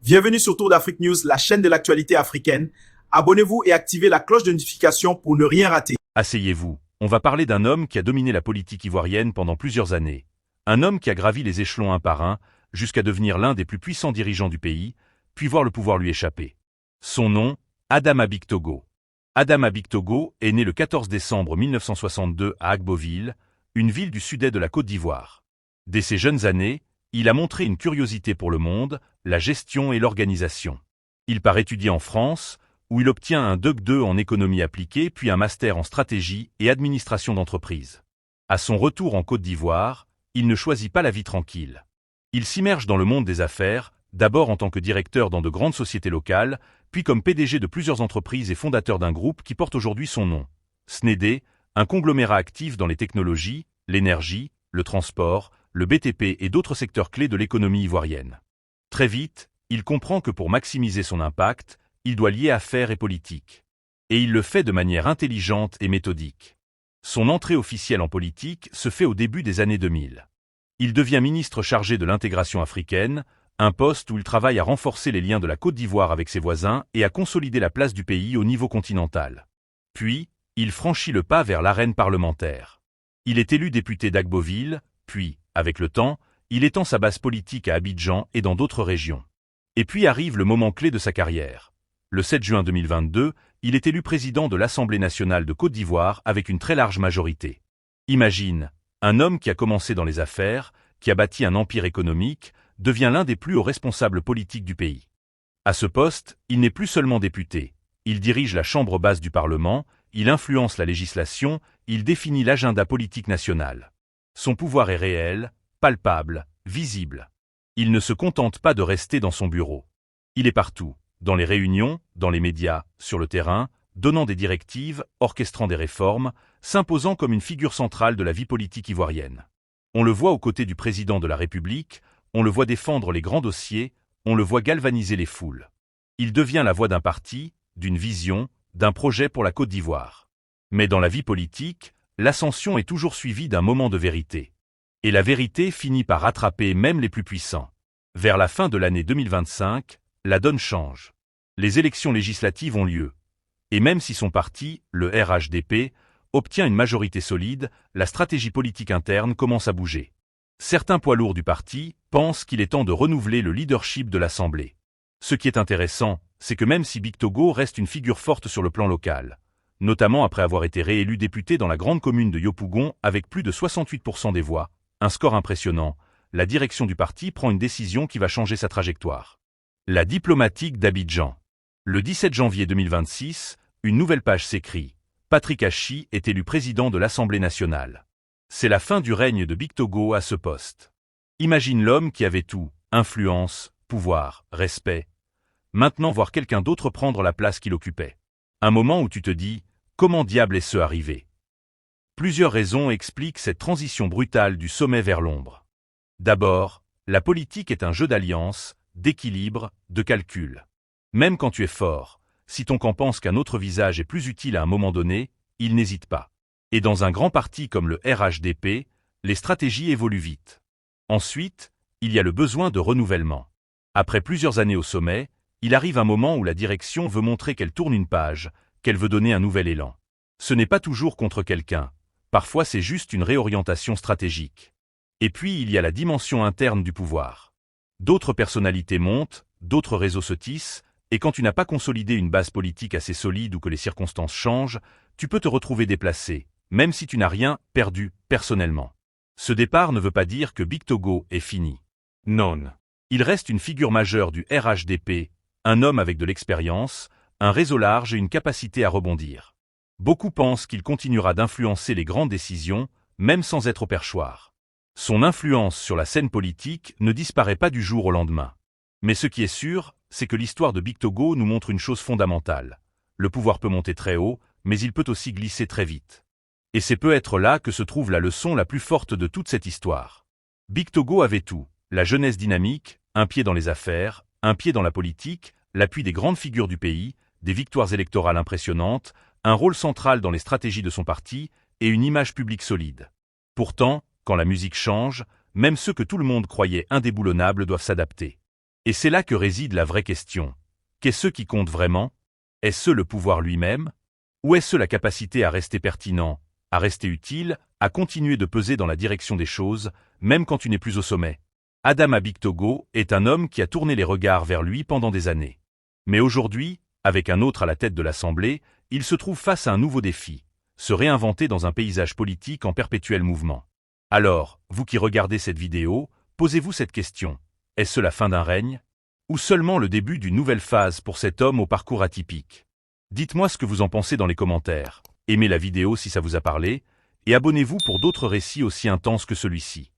Bienvenue sur Tour d'Afrique News, la chaîne de l'actualité africaine. Abonnez-vous et activez la cloche de notification pour ne rien rater. Asseyez-vous, on va parler d'un homme qui a dominé la politique ivoirienne pendant plusieurs années. Un homme qui a gravi les échelons un par un, jusqu'à devenir l'un des plus puissants dirigeants du pays, puis voir le pouvoir lui échapper. Son nom, Adama Bictogo. Adama Bictogo est né le 14 décembre 1962 à Agboville, une ville du sud-est de la Côte d'Ivoire. Dès ses jeunes années, il a montré une curiosité pour le monde, la gestion et l'organisation. Il part étudier en France, où il obtient un Doc 2 en économie appliquée puis un master en stratégie et administration d'entreprise. À son retour en Côte d'Ivoire, il ne choisit pas la vie tranquille. Il s'immerge dans le monde des affaires, d'abord en tant que directeur dans de grandes sociétés locales, puis comme PDG de plusieurs entreprises et fondateur d'un groupe qui porte aujourd'hui son nom. SNED, un conglomérat actif dans les technologies, l'énergie, le transport, le BTP et d'autres secteurs clés de l'économie ivoirienne. Très vite, il comprend que pour maximiser son impact, il doit lier affaires et politique. Et il le fait de manière intelligente et méthodique. Son entrée officielle en politique se fait au début des années 2000. Il devient ministre chargé de l'intégration africaine, un poste où il travaille à renforcer les liens de la Côte d'Ivoire avec ses voisins et à consolider la place du pays au niveau continental. Puis, il franchit le pas vers l'arène parlementaire. Il est élu député d'Agboville, puis, avec le temps, il étend sa base politique à Abidjan et dans d'autres régions. Et puis arrive le moment clé de sa carrière. Le 7 juin 2022, il est élu président de l'Assemblée nationale de Côte d'Ivoire avec une très large majorité. Imagine, un homme qui a commencé dans les affaires, qui a bâti un empire économique, devient l'un des plus hauts responsables politiques du pays. À ce poste, il n'est plus seulement député. Il dirige la chambre basse du Parlement, il influence la législation, il définit l'agenda politique national. Son pouvoir est réel, palpable, visible. Il ne se contente pas de rester dans son bureau. Il est partout, dans les réunions, dans les médias, sur le terrain, donnant des directives, orchestrant des réformes, s'imposant comme une figure centrale de la vie politique ivoirienne. On le voit aux côtés du président de la République, on le voit défendre les grands dossiers, on le voit galvaniser les foules. Il devient la voix d'un parti, d'une vision, d'un projet pour la Côte d'Ivoire. Mais dans la vie politique, l'ascension est toujours suivie d'un moment de vérité. Et la vérité finit par rattraper même les plus puissants. Vers la fin de l'année 2025, la donne change. Les élections législatives ont lieu. Et même si son parti, le RHDP, obtient une majorité solide, la stratégie politique interne commence à bouger. Certains poids lourds du parti pensent qu'il est temps de renouveler le leadership de l'Assemblée. Ce qui est intéressant, c'est que même si Bictogo reste une figure forte sur le plan local, notamment après avoir été réélu député dans la grande commune de Yopougon avec plus de 68% des voix, un score impressionnant, la direction du parti prend une décision qui va changer sa trajectoire. La diplomatique d'Abidjan. Le 17 janvier 2026, une nouvelle page s'écrit. Patrick Hachi est élu président de l'Assemblée nationale. C'est la fin du règne de Bictogo à ce poste. Imagine l'homme qui avait tout, influence, pouvoir, respect. Maintenant voir quelqu'un d'autre prendre la place qu'il occupait. Un moment où tu te dis, comment diable est-ce arrivé ? Plusieurs raisons expliquent cette transition brutale du sommet vers l'ombre. D'abord, la politique est un jeu d'alliance, d'équilibre, de calcul. Même quand tu es fort, si ton camp pense qu'un autre visage est plus utile à un moment donné, il n'hésite pas. Et dans un grand parti comme le RHDP, les stratégies évoluent vite. Ensuite, il y a le besoin de renouvellement. Après plusieurs années au sommet, il arrive un moment où la direction veut montrer qu'elle tourne une page, qu'elle veut donner un nouvel élan. Ce n'est pas toujours contre quelqu'un. Parfois c'est juste une réorientation stratégique. Et puis il y a la dimension interne du pouvoir. D'autres personnalités montent, d'autres réseaux se tissent, et quand tu n'as pas consolidé une base politique assez solide ou que les circonstances changent, tu peux te retrouver déplacé, même si tu n'as rien perdu personnellement. Ce départ ne veut pas dire que Bictogo est fini. Non. Il reste une figure majeure du RHDP, un homme avec de l'expérience, un réseau large et une capacité à rebondir. Beaucoup pensent qu'il continuera d'influencer les grandes décisions, même sans être au perchoir. Son influence sur la scène politique ne disparaît pas du jour au lendemain. Mais ce qui est sûr, c'est que l'histoire de Bictogo nous montre une chose fondamentale. Le pouvoir peut monter très haut, mais il peut aussi glisser très vite. Et c'est peut-être là que se trouve la leçon la plus forte de toute cette histoire. Bictogo avait tout, la jeunesse dynamique, un pied dans les affaires, un pied dans la politique, l'appui des grandes figures du pays, des victoires électorales impressionnantes, un rôle central dans les stratégies de son parti et une image publique solide. Pourtant, quand la musique change, même ceux que tout le monde croyait indéboulonnables doivent s'adapter. Et c'est là que réside la vraie question. Qu'est-ce qui compte vraiment? Est-ce le pouvoir lui-même? Ou est-ce la capacité à rester pertinent, à rester utile, à continuer de peser dans la direction des choses, même quand tu n'es plus au sommet? Adama Bictogo est un homme qui a tourné les regards vers lui pendant des années. Mais aujourd'hui, avec un autre à la tête de l'Assemblée, il se trouve face à un nouveau défi, se réinventer dans un paysage politique en perpétuel mouvement. Alors, vous qui regardez cette vidéo, posez-vous cette question. Est-ce la fin d'un règne? Ou seulement le début d'une nouvelle phase pour cet homme au parcours atypique? Dites-moi ce que vous en pensez dans les commentaires. Aimez la vidéo si ça vous a parlé, et abonnez-vous pour d'autres récits aussi intenses que celui-ci.